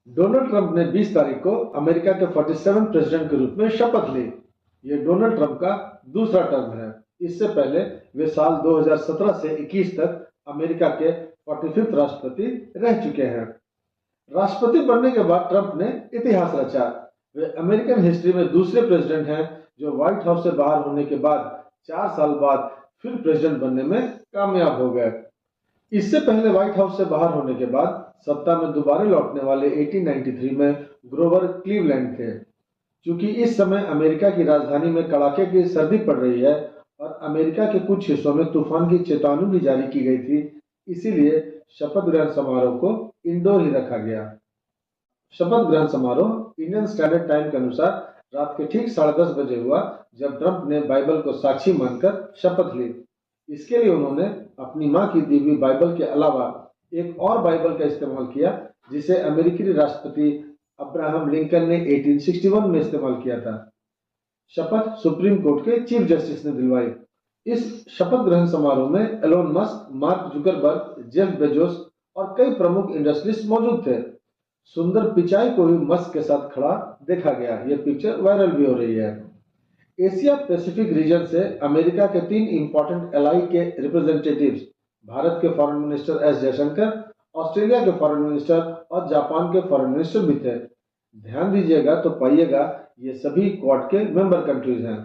Donald Trump ने 20 तारीख को अमेरिका के 47 प्रेसिडेंट के रूप में शपथ ली। ये डोनाल्ड ट्रंप का दूसरा टर्म है। इससे पहले वे साल 2017 से 21 तक अमेरिका के 45वें राष्ट्रपति रह चुके हैं। राष्ट्रपति बनने के बाद ट्रंप ने इतिहास रचा। वे अमेरिकन हिस्ट्री में दूसरे प्रेसिडेंट हैं जो व्हाइट हाउस से बाहर होने के बाद 4 साल बाद फिर प्रेसिडेंट बनने में कामयाब हो गए। इससे पहले व्हाइट हाउस से बाहर होने के बाद सत्ता में दोबारा लौटने वाले 1893 में ग्रोवर क्लीवलैंड थे। क्योंकि इस समय अमेरिका की राजधानी में कड़ाके की सर्दी पड़ रही है और अमेरिका के कुछ हिस्सों में तूफान की चेतावनी भी जारी की गई थी, इसीलिए शपथ ग्रहण समारोह को इंडोर ही रखा गया। शपथ ग्रहण समारोह इंडियन स्टैंडर्ड टाइम के अनुसार रात के ठीक 10:30 बजे हुआ, जब ट्रंप ने बाइबल को साक्षी मानकर शपथ ली। इसके लिए उन्होंने अपनी मां की दी हुई बाइबल के अलावा एक और बाइबल का इस्तेमाल किया, जिसे अमेरिकी राष्ट्रपति अब्राहम लिंकन ने 1861 में इस्तेमाल किया था। शपथ सुप्रीम कोर्ट के चीफ जस्टिस ने दिलवाई। इस शपथ ग्रहण समारोह में Elon Musk, Mark Zuckerberg, Jeff Bezos और कई प्रमुख इंडस्ट्रियलिस्ट मौजूद थे। सुंदर पिचाई को भी मस्क के साथ खड़ा देखा गया। यह पिक्चर वायरल भी हो रही है। एशिया पैसिफिक रीजन से अमेरिका के 3 इंपॉर्टेंट एलाई के रिप्रेजेंटेटिव्स, भारत के foreign minister S Jaishankar, Australia के फॉरेन मिनिस्टर और जापान के फॉरेन मिनिस्टर भी थे। ध्यान दीजिएगा तो पाइएगा ये सभी क्वाड के मेंबर कंट्रीज हैं।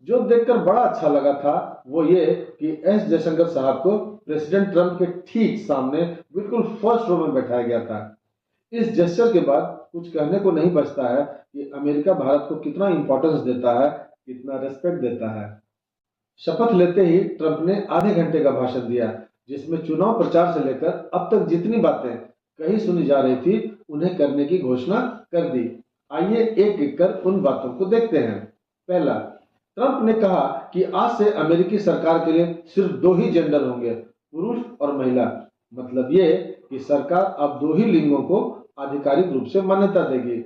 जो देखकर बड़ा अच्छा लगा था वो ये कि एस जयशंकर साहब को प्रेसिडेंट ट्रंप के ठीक सामने बिल्कुल फर्स्ट रो में बैठाया गया था। इस जेस्चर के बाद कुछ कहने को नहीं बचता है कि अमेरिका भारत को कितना इंपॉर्टेंस देता है, कितना रेस्पेक्ट देता है। शपथ लेते ही ट्रंप ने आधे घंटे का भाषण दिया, जिसमें चुनाव प्रचार से लेकर अब तक जितनी बातें कहीं सुनी जा रही थी उन्हें करने की घोषणा कर दी। आइए एक एक कर उन बातों को देखते हैं। पहला, ट्रंप ने कहा कि आज से अमेरिकी सरकार के लिए सिर्फ 2 ही जेंडर होंगे, पुरुष और महिला। मतलब ये कि सरकार अब 2 ही लिंगों को आधिकारिक रूप से मान्यता देगी।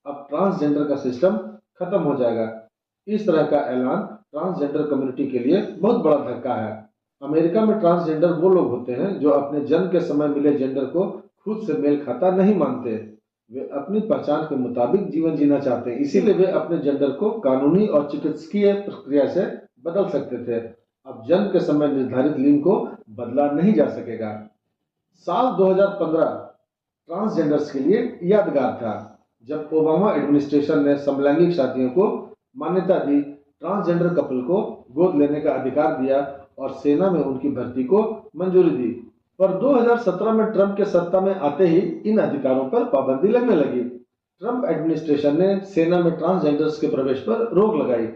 अब ट्रांसजेंडर का सिस्टम खत्म हो जाएगा। इस तरह का ऐलान ट्रांसजेंडर कम्युनिटी के लिए बहुत बड़ा धक्का है। अमेरिका में ट्रांसजेंडर वो लोग होते हैं जो अपने जन्म के समय मिले जेंडर को खुद से मेल खाता नहीं मानते। वे अपनी पहचान के मुताबिक जीवन जीना चाहते हैं, इसीलिए वे अपने जेंडर को कानूनी और चिकित्सकीय प्रक्रिया से बदल सकते थे। अब जन्म के समय निर्धारित लिंग को बदला नहीं जा सकेगा। साल 2015 ट्रांसजेंडर्स के लिए यादगार था, जब ओबामा एडमिनिस्ट्रेशन ने समलैंगिक शादियों को मान्यता दी, ट्रांसजेंडर कपल को गोद लेने का अधिकार दिया और सेना में उनकी भर्ती को मंजूरी दी। पर 2017 में ट्रंप के सत्ता में आते ही इन अधिकारों पर पाबंदी लगने लगी। ट्रंप एडमिनिस्ट्रेशन ने सेना में ट्रांसजेंडर्स के प्रवेश पर रोक लगाई।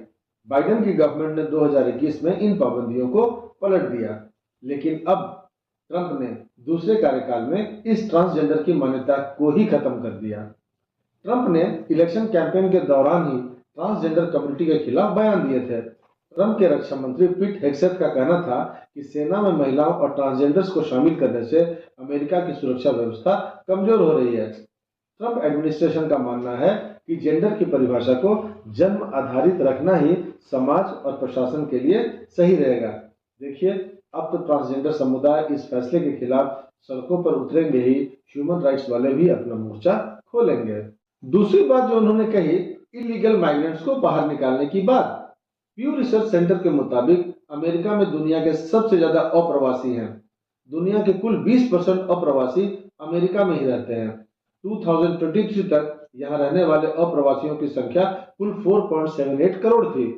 बाइडेन की गवर्नमेंट ने 2021 में इन पाबंदियों को पलट दिया, लेकिन अब ट्रंप ने दूसरे कार्यकाल में इस ट्रांसजेंडर की मान्यता को ही खत्म कर दिया। ट्रंप ने इलेक्शन कैंपेन के दौरान ही ट्रांसजेंडर कम्युनिटी के खिलाफ बयान दिए थे। ट्रंप के रक्षा मंत्री पीट हेगसेथ का कहना था कि सेना में महिलाओं और ट्रांसजेंडर्स को शामिल करने से अमेरिका की सुरक्षा व्यवस्था कमजोर हो रही है। ट्रंप एडमिनिस्ट्रेशन का मानना है कि जेंडर की परिभाषा को जन्म आधारित रखना ही समाज और प्रशासन के लिए सही रहेगा। देखिए, अब तो ट्रांसजेंडर समुदाय इस फैसले के खिलाफ सड़कों पर उतरेंगे ही, ह्यूमन राइट्स वाले भी अपना मोर्चा खोलेंगे। दूसरी बात जो उन्होंने कही, इलीगल माइग्रेंट्स को बाहर निकालने की बात। प्यू रिसर्च सेंटर के मुताबिक अमेरिका में दुनिया के सबसे ज्यादा अप्रवासी हैं। दुनिया के कुल 20% अप्रवासी अमेरिका में ही रहते हैं। 2023 तक यहाँ रहने वाले अप्रवासियों की संख्या कुल 4.78 करोड़ थी।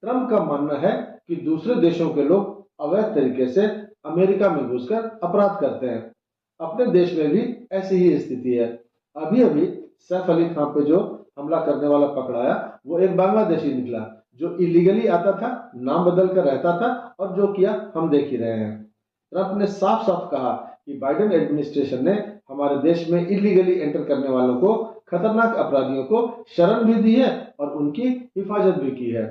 ट्रंप का मानना है कि दूसरे देशों के लोग अवैध तरीके से अमेरिका में घुसकर अपराध करते हैं। अपने देश में भी ऐसी ही स्थिति है। अभी अभी सैफ अली खान पे जो हमला करने वाला पकड़ाया, वो एक बांग्लादेशी निकला जो इलीगली आता था, नाम बदल कर रहता था और जो किया हम देख ही रहे हैं। ट्रंप ने साफ साफ कहा कि बाइडेन एडमिनिस्ट्रेशन ने हमारे देश में इलीगली एंटर करने वालों को, खतरनाक अपराधियों को शरण भी दी है और उनकी हिफाजत भी की है।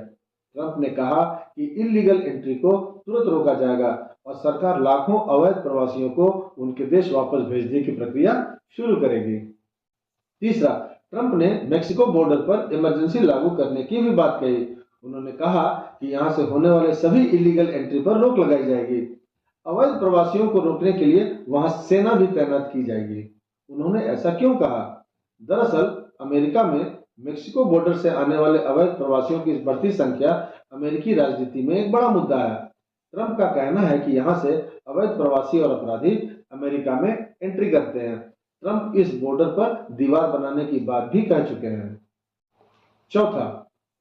ट्रंप ने कहा कि इलीगल एंट्री को तुरंत रोका जाएगा और सरकार लाखों अवैध प्रवासियों को उनके देश वापस भेजने की प्रक्रिया शुरू करेगी। तीसरा, ट्रंप ने मेक्सिको बॉर्डर पर इमरजेंसी लागू करने की भी बात कही। उन्होंने कहा कि यहां से होने वाले सभी इलीगल एंट्री पर रोक लगाई जाएगी। अवैध प्रवासियों को रोकने के लिए वहां सेना भी तैनात की जाएगी। उन्होंने ऐसा क्यों कहा? दरअसल अमेरिका में मेक्सिको बॉर्डर से आने वाले अवैध प्रवासियों की बढ़ती संख्या अमेरिकी राजनीति में एक बड़ा मुद्दा है। ट्रंप का कहना है कि यहाँ से अवैध प्रवासी और अपराधी अमेरिका में एंट्री करते हैं। ट्रंप इस बॉर्डर पर दीवार बनाने की बात भी कह चुके हैं। चौथा,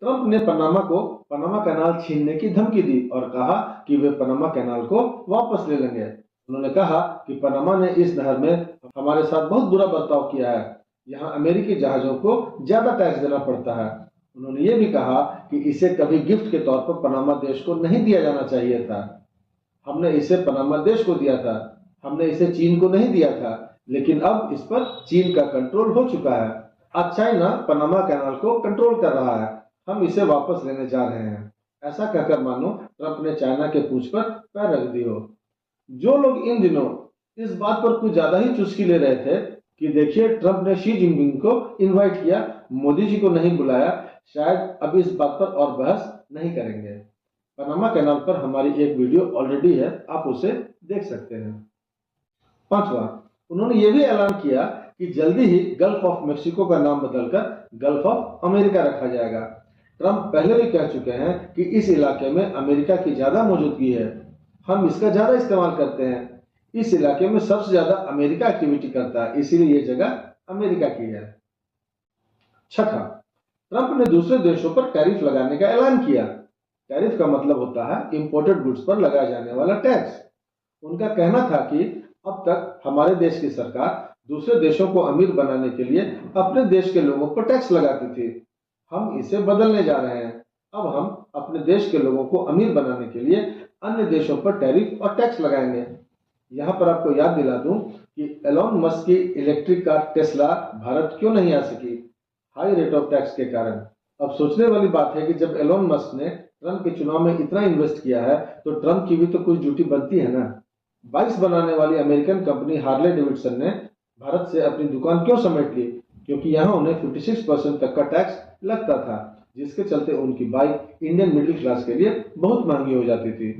ट्रंप ने पनामा को पनामा कैनाल छीनने की धमकी दी और कहा कि वे पनामा कैनाल को वापस ले लेंगे। उन्होंने कहा कि पनामा ने इस नहर में हमारे साथ बहुत बुरा बर्ताव किया है। यहाँ अमेरिकी जहाजों को ज्यादा टैक्स देना पड़ता है। उन्होंने ये भी कहा कि इसे कभी गिफ्ट के तौर पर पनामा देश को नहीं दिया जाना चाहिए था। हमने इसे पनामा देश को दिया था, हमने इसे चीन को नहीं दिया था, लेकिन अब इस पर चीन का कंट्रोल हो चुका है। अब चाइना पनामा कैनाल को कंट्रोल कर रहा है, हम इसे वापस लेने जा रहे हैं। ऐसा कहकर मानो ट्रंप ने चाइना के पूंछ पर पैर रख दी हो। जो लोग इन दिनों इस बात पर कुछ ज्यादा ही चुस्की ले रहे थे कि देखिए ट्रंप ने शी जिनपिंग को इनवाइट किया, मोदी जी को नहीं बुलाया, शायद अब इस बात पर और बहस नहीं करेंगे। पनामा कैनाल पर हमारी एक वीडियो ऑलरेडी है, आप उसे देख सकते हैं। पांचवा, उन्होंने ये भी ऐलान किया कि जल्दी ही गल्फ ऑफ मेक्सिको का नाम बदलकर गल्फ ऑफ अमेरिका रखा जाएगा। ट्रंप पहले भी कह चुके हैं कि इस इलाके में अमेरिका की ज्यादा मौजूदगी है, हम इसका ज्यादा इस्तेमाल करते हैं। इस इलाके में सबसे ज्यादा अमेरिका एक्टिविटी करता है, इसीलिए ये जगह अमेरिका की है। छठा, ट्रंप ने दूसरे देशों पर टैरिफ लगाने का ऐलान किया। टैरिफ का मतलब होता है इंपोर्टेड गुड्स पर लगाया जाने वाला टैक्स। उनका कहना था कि अब तक हमारे देश की सरकार दूसरे देशों को अमीर बनाने के लिए अपने देश के लोगों पर टैक्स लगाती थी। हम इसे बदलने जा रहे हैं। अब हम अपने देश के लोगों को अमीर बनाने के लिए अन्य देशों पर टैरिफ और टैक्स लगाएंगे। यहाँ पर आपको याद दिला दूं कि एलोन मस्क की इलेक्ट्रिक कार टेस्ला भारत क्यों नहीं आ सकी? हाई रेट ऑफ टैक्स के कारण। अब सोचने वाली बात है कि जब एलोन मस्क ने ट्रंप के चुनाव में इतना इन्वेस्ट किया है तो ट्रंप की भी तो कुछ ड्यूटी बनती है ना। बाइक्स बनाने वाली अमेरिकन कंपनी हार्ले डेविडसन ने भारत से अपनी दुकान क्यों समेट ली? क्योंकि यहाँ उन्हें 56% तक का टैक्स लगता था, जिसके चलते उनकी बाइक इंडियन मिडिल क्लास के लिए बहुत महंगी हो जाती थी।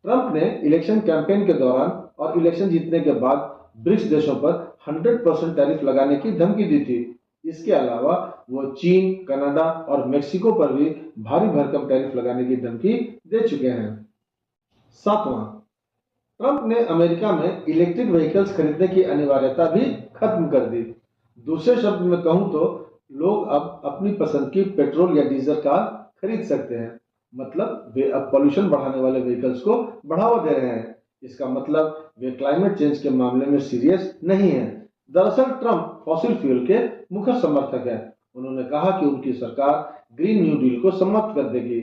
ट्रंप ने इलेक्शन कैंपेन के दौरान और इलेक्शन जीतने के बाद ब्रिक्स देशों पर 100% टैरिफ लगाने की धमकी दी थी। इसके अलावा वो चीन, कनाडा और मेक्सिको पर भी भारी भरकम टैरिफ लगाने की धमकी दे चुके हैं। सातवां, ट्रंप ने अमेरिका में इलेक्ट्रिक व्हीकल्स खरीदने की अनिवार्यता भी खत्म कर दी। दूसरे शब्द में कहूं तो लोग अब अपनी पसंद की पेट्रोल या डीजल कार खरीद सकते हैं। मतलब वे अब पॉल्यूशन बढ़ाने वाले व्हीकल्स को बढ़ावा दे रहे हैं। इसका मतलब वे क्लाइमेट चेंज के मामले में सीरियस नहीं है। दरअसल ट्रंप फॉसिल फ्यूल के मुखर समर्थक है। उन्होंने कहा कि उनकी सरकार ग्रीन न्यू डील को समाप्त कर देगी।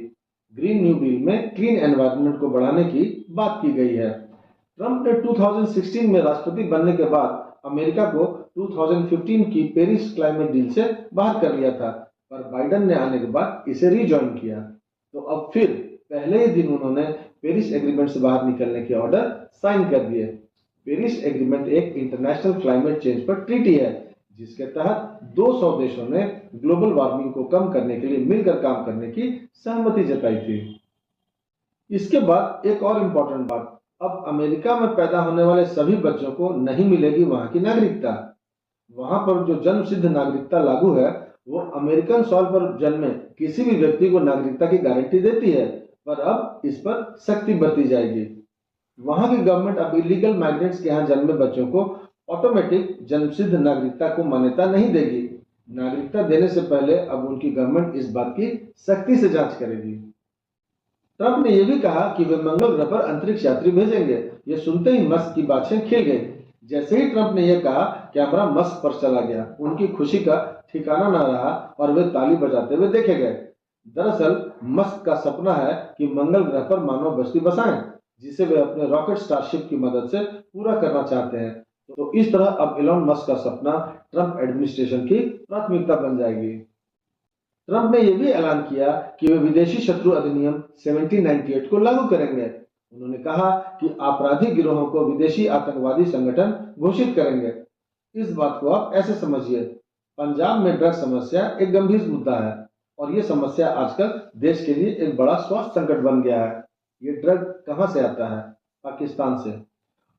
ग्रीन न्यू डील में क्लीन एनवायरनमेंट को बढ़ाने की बात की गई है। ट्रंप ने 2016 में राष्ट्रपति बनने के बाद अमेरिका को 2015 की पेरिस क्लाइमेट डील से बाहर कर लिया था, पर बाइडेन ने आने के बाद इसे रीजॉइन किया। तो अब फिर पहले ही दिन उन्होंने पेरिस एग्रीमेंट से बाहर निकलने के ऑर्डर साइन कर दिए। पेरिस एग्रीमेंट एक इंटरनेशनल क्लाइमेट चेंज पर ट्रीटी है, जिसके तहत 200 देशों ने ग्लोबल वार्मिंग को कम करने के लिए मिलकर काम करने की सहमति जताई थी। इसके बाद एक और इम्पोर्टेंट बात, अब अमेरिका में पैदा होने वाले सभी बच्चों को नहीं मिलेगी वहां की नागरिकता। वहां पर जो जन्म सिद्ध नागरिकता लागू है वो अमेरिकन सॉइल पर जन्मे किसी भी व्यक्ति को नागरिकता की गारंटी देती है, पर अब इस पर सख्ती बरती जाएगी। वहां की गवर्नमेंट अब इलीगल माइग्रेंट्स के यहाँ जन्मे बच्चों को ऑटोमेटिक जन्मसिद्ध नागरिकता को मान्यता नहीं देगी। नागरिकता देने से पहले अब उनकी गवर्नमेंट इस बात की सख्ती से जांच करेगी। ट्रंप ने यह भी कहा कि वे मंगल ग्रह पर अंतरिक्ष यात्री भेजेंगे। ये सुनते ही मस्क की बातें खिल गई। जैसे ही ट्रंप ने यह कहा, कैमरा मस्क पर चला गया। उनकी खुशी का ठिकाना न रहा और वे ताली बजाते हुए देखे गए। दरअसल मस्क का सपना है कि मंगल ग्रह पर मानव बस्ती बसाएं, जिसे वे अपने रॉकेट स्टारशिप की मदद से पूरा करना चाहते हैं। तो इस तरह अब एलोन मस्क का सपना ट्रंप एडमिनिस्ट्रेशन की प्राथमिकता बन जाएगी। ट्रंप ने यह भी ऐलान किया कि वे विदेशी शत्रु अधिनियम 1798 को लागू करेंगे। उन्होंने कहा कि आपराधिक गिरोहों को विदेशी आतंकवादी संगठन घोषित करेंगे। इस बात को आप ऐसे समझिए, पंजाब में ड्रग समस्या एक गंभीर मुद्दा है और ये समस्या आजकल देश के लिए एक बड़ा स्वास्थ्य संकट बन गया है। ये ड्रग कहां से आता है? पाकिस्तान से।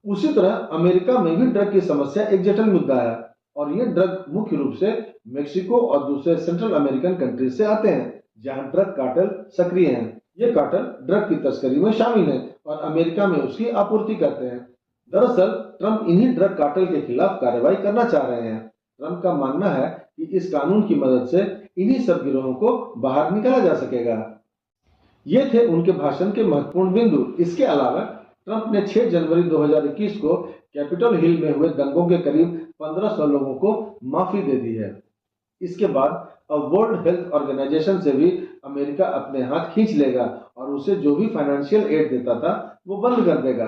उसी तरह अमेरिका में भी ड्रग की समस्या एक जटिल मुद्दा है और ये ड्रग मुख्य रूप से मेक्सिको और दूसरे सेंट्रल अमेरिकन कंट्रीज से आते हैं जहां ड्रग कार्टेल सक्रिय हैं। ये कार्टेल ड्रग की तस्करी में शामिल हैं और अमेरिका में उसकी आपूर्ति करते हैं। दरअसल ट्रंप इन्हीं ड्रग कार्टेल के खिलाफ कार्रवाई करना चाह रहे हैं। ट्रंप का मानना है कि इस कानून की मदद से इन्हीं सब गिरोहों को बाहर निकाला जा सकेगा। ये थे उनके भाषण के महत्वपूर्ण बिंदु। इसके अलावा ट्रंप ने 6 जनवरी 2021 को कैपिटल हिल में हुए दंगों के करीब 1500 लोगों को माफी दे दी है। इसके बाद अब वर्ल्ड हेल्थ ऑर्गेनाइजेशन से भी अमेरिका अपने हाथ खींच लेगा और उसे जो भी फाइनेंशियल एड देता था वो बंद कर देगा।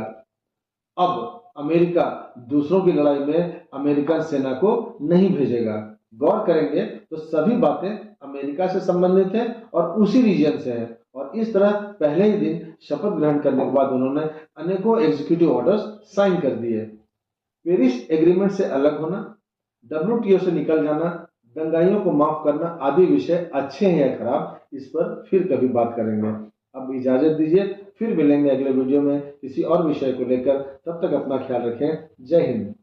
अब अमेरिका दूसरों की लड़ाई में अमेरिकन सेना को नहीं भेजेगा। गौर करेंगे तो सभी बातें अमेरिका से संबंधित हैं और उसी रीजन से हैं और इस तरह पहले ही दिन शपथ ग्रहण करने के बाद उन्होंने अनेकों एग्जीक्यूटिव ऑर्डर्स साइन कर दिए। पेरिस एग्रीमेंट से अलग होना, WTO से निकल जाना, दंगाइयों को माफ करना आदि विषय अच्छे हैं या खराब, इस पर फिर कभी बात करेंगे। अब इजाजत दीजिए, फिर मिलेंगे अगले वीडियो में किसी और विषय को लेकर। तब तक अपना ख्याल रखें। जय हिंद।